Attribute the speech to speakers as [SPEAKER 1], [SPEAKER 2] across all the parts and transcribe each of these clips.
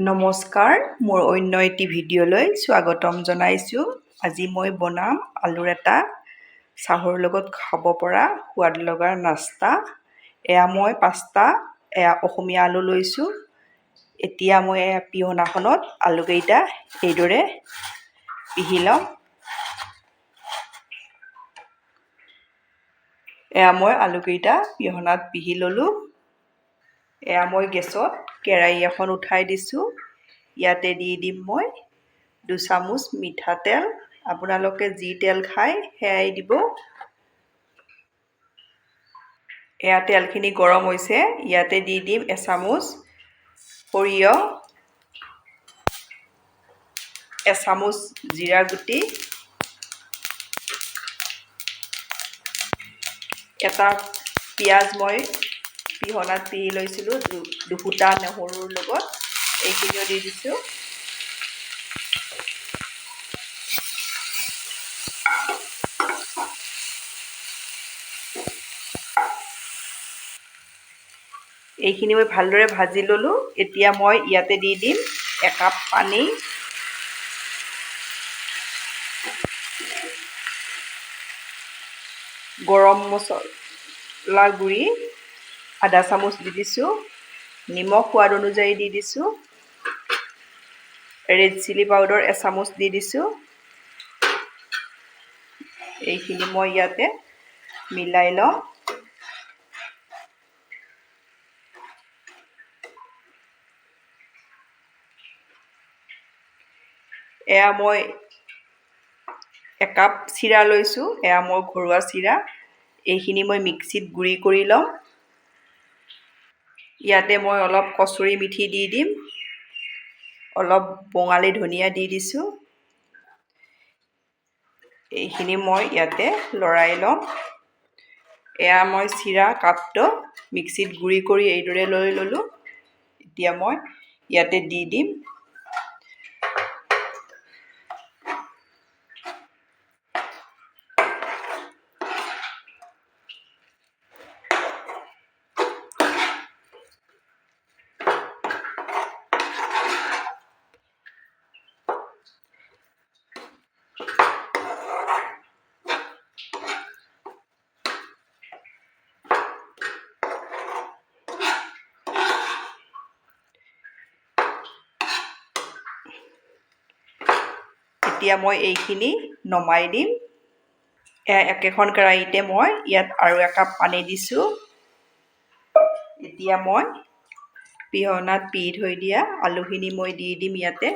[SPEAKER 1] নমস্কাৰ, মোৰ অন্য এটি ভিডিঅ'লৈ স্বাগতম জনাইছোঁ। আজি মই বনাম আলুৰ এটা চাহৰ লগত খাব পৰা সোৱাদ লগা নাস্তা। এয়া মই 5টা অসমীয়া আলু লৈছোঁ। এতিয়া মই পিহনাখনত আলুকেইটা এইদৰে পিহি ল'ম। মই আলুকেইটা পিহনাত পিহি ল'লোঁ। মই গেছত কেৰাহী এখন উঠাই দিছোঁ। ইয়াতে দি দিম মই 2 চামুচ মিঠাতেল। আপোনালোকে যি তেল খায় সেয়াই দিব। তেলখিনি গৰম হৈছে। ইয়াতে দি দিম 1 চামুচ সৰিয়হ, 1 চামুচ জিৰা গুটি, এটা পিঁয়াজ মই পিহনাত পিহি লৈছিলোঁ দুফুটা নহৰুৰ লগত, এইখিনিও দি দিছোঁ। এইখিনি মই ভালদৰে ভাজি ল'লোঁ। এতিয়া মই ইয়াতে দি দিম 1 কাপ পানী। গৰম মছলা গুড়ি আধা চামুচ দি দিছোঁ। নিমখ সোৱাদ অনুযায়ী দি দিছোঁ। ৰেড চিলি পাউডাৰ 1 চামুচ দি দিছোঁ। এইখিনি মই ইয়াতে মিলাই লওঁ। মই 1 কাপ চিৰা লৈছোঁ। মই ঘৰুৱা চিৰা। এইখিনি মই মিক্সিত গুড়ি কৰি লওঁ। ইয়াতে মই অলপ কচুৰি মিঠি দি দিম। অলপ বঙালী ধনিয়া দি দিছোঁ। এইখিনি মই ইয়াতে লৰাই ল'ম। মই চিৰা কাপটো মিক্সিত গুড়ি কৰি এইদৰে লৈ ল'লোঁ। এতিয়া মই ইয়াতে দি দিম। এতিয়া মই এইখিনি নমাই দিম। একেখন কেৰাহীতে মই ইয়াত আৰু 1 কাপ পানী দিছোঁ। এতিয়া মই পিহনাত পিহি থৈ দিয়া আলুখিনি মই দি দিম ইয়াতে।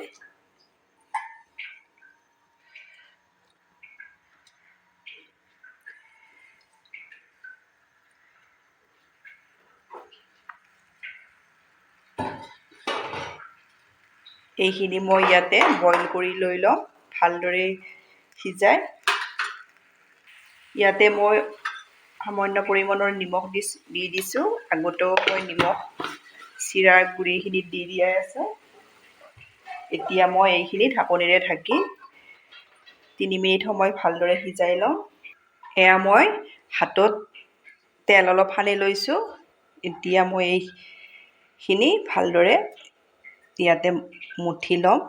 [SPEAKER 1] এইখিনি মই ইয়াতে বইল কৰি লৈ ল'ম, ভালদৰে সিজাই। ইয়াতে মই সামান্য পৰিমাণৰ নিমখ দি দিছোঁ। আগতেও মই নিমখ চিৰাৰ গুড়িখিনিত দি দিয়াই আছে। এতিয়া মই এইখিনি ঢাকনিৰে ঢাকি 3 মিনিট সময় ভালদৰে সিজাই ল'ম। মই হাতত তেল অলপ সানি লৈছোঁ। এতিয়া মই এইখিনি ভালদৰে ইয়াতে মুঠি ল'ম।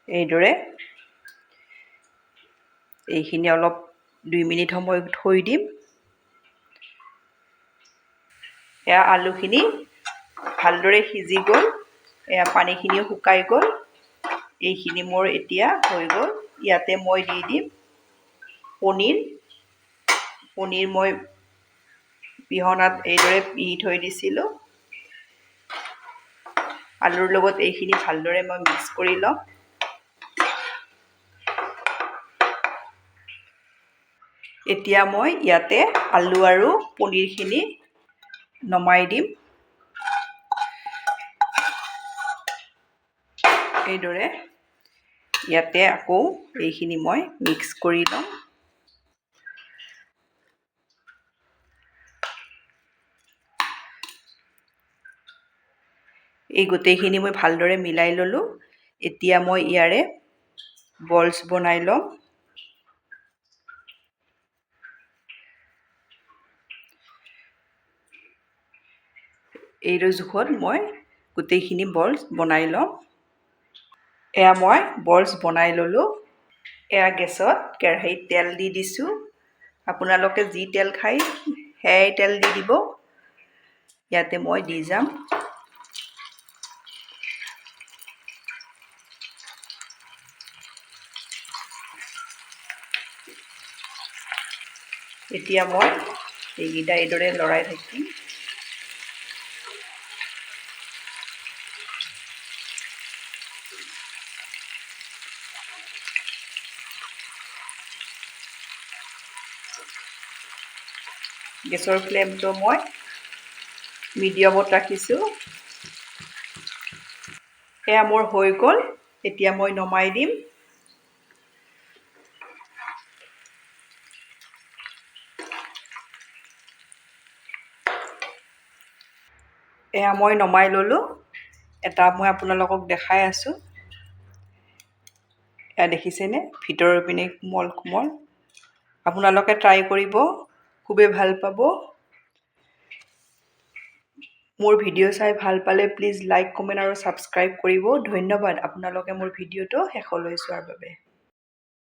[SPEAKER 1] এইদৰে এইখিনি অলপ 2 মিনিট সময় থৈ দিম। আলুখিনি ভালদৰে সিজি গ'ল। পানীখিনিও শুকাই গ'ল। এইখিনি মোৰ এতিয়া হৈ গ'ল। ইয়াতে মই দি দিম পনীৰ মই পিহনাত এইদৰে পিহি থৈ দিছিলোঁ। আলুৰ লগত এইখিনি ভালদৰে মই মিক্স কৰি ল'ম। এতিয়া মই ইয়াতে আলু আৰু পনীৰখিনি নমাই দিম। এইদৰে ইয়াতে আকৌ এইখিনি মই মিক্স কৰি ল'ম। এই গোটেইখিনি মই ভালদৰে মিলাই ল'লোঁ। এতিয়া মই ইয়াৰে বলছ বনাই ল'ম। এইটো জোখত মই গোটেইখিনি বলছ বনাই ল'ম। এয়া মই বলছ বনাই ল'লোঁ। এয়া গেছত কেৰাহীত তেল দি দিছোঁ। আপোনালোকে যি তেল খায় সেয়াই তেল দি দিব। ইয়াতে মই দি যাম এতিয়া মই এইকেইটা এইদৰে লৰাই থাকিম। গেছৰ ফ্লেমটো মই মিডিয়ামত ৰাখিছোঁ। এয়া মোৰ হৈ গ'ল। এতিয়া মই নমাই দিম। এয়া মই নমাই ল'লোঁ। এটা মই আপোনালোকক দেখাই আছোঁ। এয়া দেখিছেনে ভিতৰৰ পিনে কোমল কোমল। আপোনালোকে ট্ৰাই কৰিব, খুবেই ভাল পাব। মোৰ ভিডিঅ' চাই ভাল পালে প্লিজ লাইক, কমেণ্ট আৰু ছাবস্ক্ৰাইব কৰিব। ধন্যবাদ আপোনালোকে মোৰ ভিডিঅ'টো শেষলৈ চোৱাৰ বাবে।